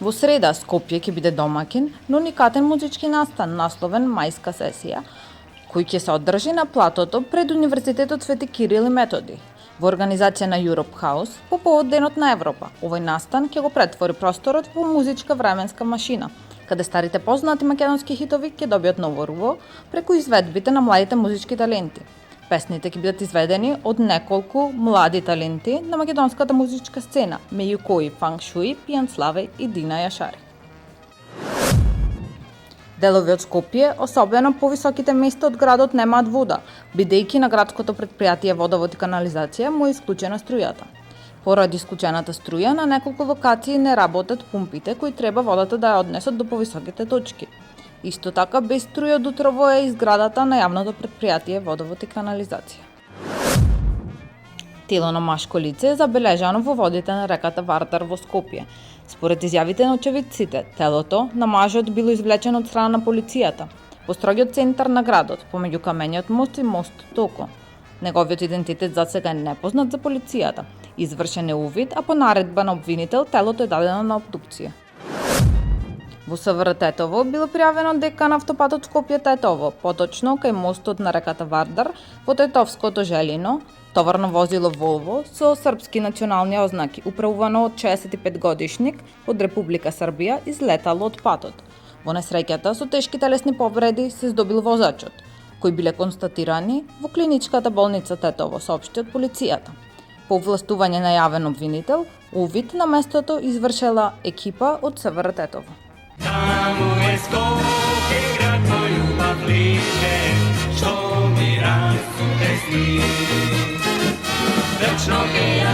Во среда Скопје ќе биде домаќин на уникатен музички настан насловен Мајска сесија, кој ќе се одржи на платото пред Универзитетот Свети Кирил и Методи, во организација на Europe House по повод Денот на Европа. Овој настан ќе го претвори просторот во музичка временска машина, каде старите познати македонски хитови ќе добијат ново руво преку изведбите на младите музички таленти. Песните ќе бидат изведени од неколку млади таленти на македонската музичка сцена, меѓу кои Фанк Шуи, Пијан Славе и Дина Јашари. Делови од Скопје, особено повисоките места од градот, немаат вода, бидејќи на градското претпријатие Водовод и канализација му е исклучена струјата. Поради исклучената струја, на неколку локации не работат пумпите кои треба водата да ја однесат до повисоките точки. Исто така, без струја од утрово е изградата на јавното претпријатие Водовод и канализација. Тело на машко лице е забележано во водите на реката Вардар во Скопје. Според изјавите на очевидците, телото на мажот било извлечено од страна на полицијата во строгиот центар на градот, помеѓу камениот мост и мост Токо. Неговиот идентитет засега е непознат за полицијата. Извршен е увид, а по наредба на обвинител телото е дадено на обдукција. Во СВР Тетово било пријавено дека на автопатот Скопје-Тетово, поточно кај мостот на реката Вардар, во Тетовското Желино, товарно возило Волво со српски национални ознаки, управувано од 65 годишник од Република Србија, излетало од патот. Во несреќата со тешки телесни повреди се здобил возачот, кои биле констатирани во клиничката болница Тетово, соопшти од полицијата. По овластување на јавен обвинител, увид на местото извршела екипа од СВР Тетово. Таму е Скопје, град мој љубав лише, што ми расу сни. Вечно ќе